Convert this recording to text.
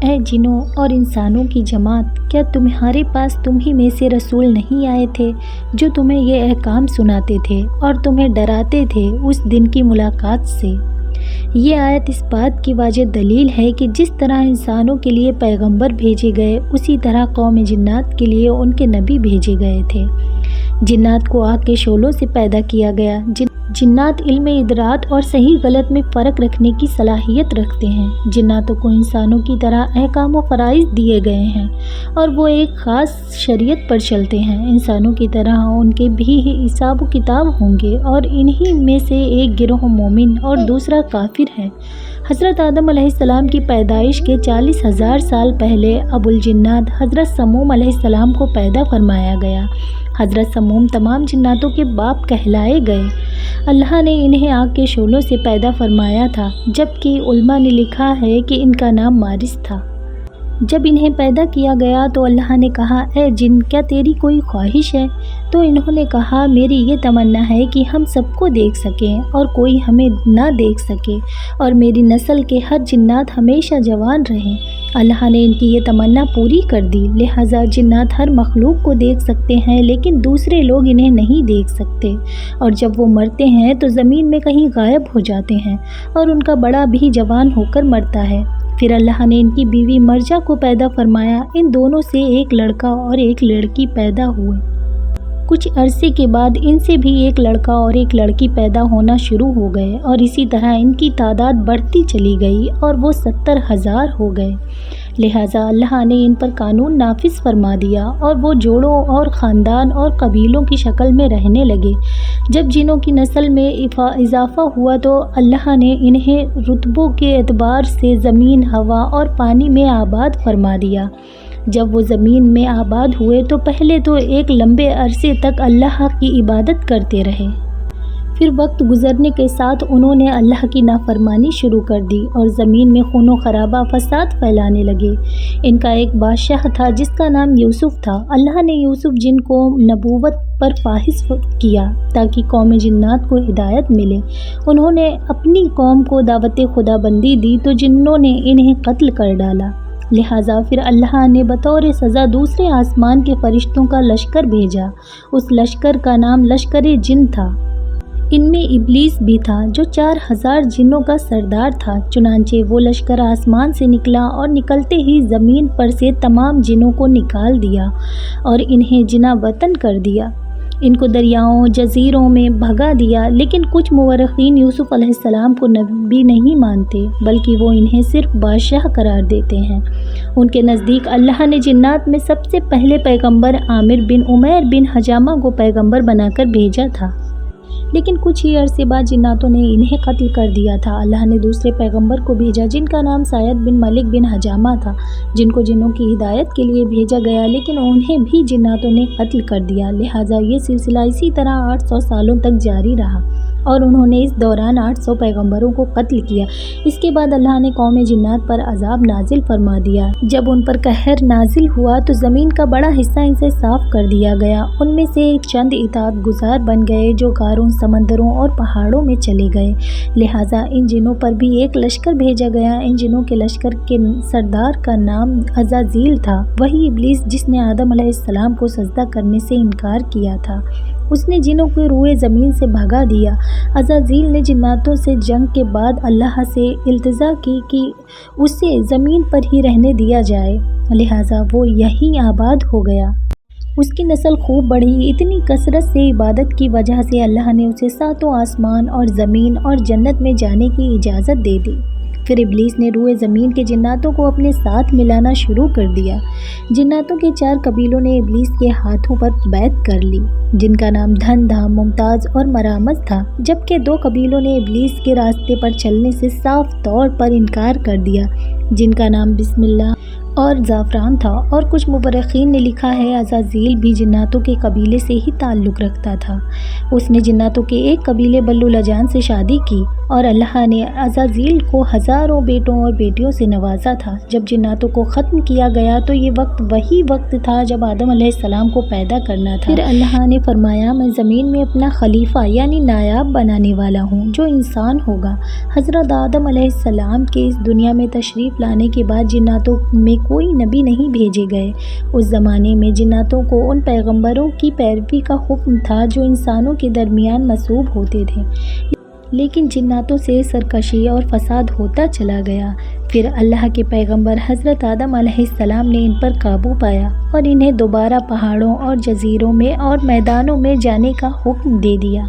اے جنوں اور انسانوں کی جماعت، کیا تمہارے پاس تم ہی میں سے رسول نہیں آئے تھے جو تمہیں یہ احکام سناتے تھے اور تمہیں ڈراتے تھے اس دن کی ملاقات سے؟ یہ آیت اس بات کی واضح دلیل ہے کہ جس طرح انسانوں کے لیے پیغمبر بھیجے گئے، اسی طرح قوم جنات کے لیے ان کے نبی بھیجے گئے تھے۔ جنات کو آگ کے شعلوں سے پیدا کیا گیا۔ جنات علم ادراک اور صحیح غلط میں فرق رکھنے کی صلاحیت رکھتے ہیں۔ جناتوں کو انسانوں کی طرح احکام و فرائض دیے گئے ہیں اور وہ ایک خاص شریعت پر چلتے ہیں۔ انسانوں کی طرح ان کے بھی حساب و کتاب ہوں گے اور انہی میں سے ایک گروہ مومن اور دوسرا کافر ہے۔ حضرت آدم علیہ السلام کی پیدائش کے 40,000 سال پہلے ابو الجنات حضرت سموم علیہ السلام کو پیدا فرمایا گیا۔ حضرت سموم تمام جناتوں کے باپ کہلائے گئے۔ اللہ نے انہیں آگ کے شعلوں سے پیدا فرمایا تھا، جبکہ علماء نے لکھا ہے کہ ان کا نام مارس تھا۔ جب انہیں پیدا کیا گیا تو اللہ نے کہا، اے جن، کیا تیری کوئی خواہش ہے؟ تو انہوں نے کہا، میری یہ تمنا ہے کہ ہم سب کو دیکھ سکیں اور کوئی ہمیں نہ دیکھ سکے، اور میری نسل کے ہر جنات ہمیشہ جوان رہیں۔ اللہ نے ان کی یہ تمنا پوری کر دی، لہٰذا جنات ہر مخلوق کو دیکھ سکتے ہیں لیکن دوسرے لوگ انہیں نہیں دیکھ سکتے، اور جب وہ مرتے ہیں تو زمین میں کہیں غائب ہو جاتے ہیں، اور ان کا بڑا بھی جوان ہو کر مرتا ہے۔ پھر اللہ نے ان کی بیوی مرجا کو پیدا فرمایا۔ ان دونوں سے ایک لڑکا اور ایک لڑکی پیدا ہوئے۔ کچھ عرصے کے بعد ان سے بھی ایک لڑکا اور ایک لڑکی پیدا ہونا شروع ہو گئے، اور اسی طرح ان کی تعداد بڑھتی چلی گئی اور وہ 70,000 ہو گئے۔ لہٰذا اللہ نے ان پر قانون نافذ فرما دیا اور وہ جوڑوں اور خاندان اور قبیلوں کی شکل میں رہنے لگے۔ جب جنوں کی نسل میں اضافہ ہوا تو اللہ نے انہیں رتبوں کے اعتبار سے زمین، ہوا اور پانی میں آباد فرما دیا۔ جب وہ زمین میں آباد ہوئے تو پہلے تو ایک لمبے عرصے تک اللہ کی عبادت کرتے رہے۔ پھر وقت گزرنے کے ساتھ انہوں نے اللہ کی نافرمانی شروع کر دی اور زمین میں خون و خرابہ، فساد پھیلانے لگے۔ ان کا ایک بادشاہ تھا جس کا نام یوسف تھا۔ اللہ نے یوسف جن کو نبوت پر فائز کیا تاکہ قوم جنات کو ہدایت ملے۔ انہوں نے اپنی قوم کو دعوت خدا بندی دی تو جنوں نے انہیں قتل کر ڈالا۔ لہٰذا پھر اللہ نے بطور سزا دوسرے آسمان کے فرشتوں کا لشکر بھیجا۔ اس لشکر کا نام لشکر جن تھا۔ ان میں ابلیس بھی تھا جو 4,000 جنوں کا سردار تھا۔ چنانچہ وہ لشکر آسمان سے نکلا اور نکلتے ہی زمین پر سے تمام جنوں کو نکال دیا اور انہیں جنا وطن کر دیا۔ ان کو دریاؤں، جزیروں میں بھگا دیا، لیکن کچھ مورخین یوسف علیہ السلام کو نبی نہیں مانتے بلکہ وہ انہیں صرف بادشاہ قرار دیتے ہیں۔ ان کے نزدیک اللہ نے جنات میں سب سے پہلے پیغمبر عامر بن عمیر بن حجامہ کو پیغمبر بنا کر بھیجا تھا، لیکن کچھ ہی عرصے بعد جناتوں نے انہیں قتل کر دیا تھا۔ اللہ نے دوسرے پیغمبر کو بھیجا جن کا نام سعید بن ملک بن حجامہ تھا، جن کو جنوں کی ہدایت کے لیے بھیجا گیا، لیکن انہیں بھی جناتوں نے قتل کر دیا۔ لہٰذا یہ سلسلہ اسی طرح 800 سالوں تک جاری رہا اور انہوں نے اس دوران 800 پیغمبروں کو قتل کیا۔ اس کے بعد اللہ نے قوم جنات پر عذاب نازل فرما دیا۔ جب ان پر قہر نازل ہوا تو زمین کا بڑا حصہ ان سے صاف کر دیا گیا۔ ان میں سے چند اطاعت گزار بن گئے جو غاروں، سمندروں اور پہاڑوں میں چلے گئے۔ لہٰذا ان جنوں پر بھی ایک لشکر بھیجا گیا۔ ان جنوں کے لشکر کے سردار کا نام عزازیل تھا، وہی ابلیس جس نے آدم علیہ السلام کو سجدہ کرنے سے انکار کیا تھا۔ اس نے جنوں کو روئے زمین سے بھگا دیا۔ عزازیل نے جناتوں سے جنگ کے بعد اللہ سے التجا کی کہ اسے زمین پر ہی رہنے دیا جائے، لہٰذا وہ یہیں آباد ہو گیا۔ اس کی نسل خوب بڑھی۔ اتنی کثرت سے عبادت کی وجہ سے اللہ نے اسے 7 آسمان اور زمین اور جنت میں جانے کی اجازت دے دی۔ پھر ابلیس نے روئے زمین کے جناتوں کو اپنے ساتھ ملانا شروع کر دیا۔ جناتوں کے 4 قبیلوں نے ابلیس کے ہاتھوں پر بیعت کر لی، جن کا نام دھندھا، ممتاز اور مرامز تھا، جبکہ 2 قبیلوں نے ابلیس کے راستے پر چلنے سے صاف طور پر انکار کر دیا، جن کا نام بسم اللہ اور زعفران تھا، اور کچھ مورخین نے لکھا ہے عزازیل بھی جناتوں کے قبیلے سے ہی تعلق رکھتا تھا۔ اس نے جناتوں کے ایک قبیلے بلو لجان سے شادی کی، اور اللہ نے عزازیل کو ہزاروں بیٹوں اور بیٹیوں سے نوازا تھا۔ جب جناتوں کو ختم کیا گیا تو یہ وقت وہی وقت تھا جب آدم علیہ السلام کو پیدا کرنا تھا۔ پھر اللہ نے فرمایا، میں زمین میں اپنا خلیفہ یعنی نائب بنانے والا ہوں جو انسان ہوگا۔ حضرت آدم علیہ السلام کے اس دنیا میں تشریف لانے کے بعد جناتوں میں کوئی نبی نہیں بھیجے گئے۔ اس زمانے میں جناتوں کو ان پیغمبروں کی پیروی کا حکم تھا جو انسانوں کے درمیان مسوب ہوتے تھے، لیکن جناتوں سے سرکشی اور فساد ہوتا چلا گیا۔ پھر اللہ کے پیغمبر حضرت آدم علیہ السلام نے ان پر قابو پایا اور انہیں دوبارہ پہاڑوں اور جزیروں میں اور میدانوں میں جانے کا حکم دے دیا۔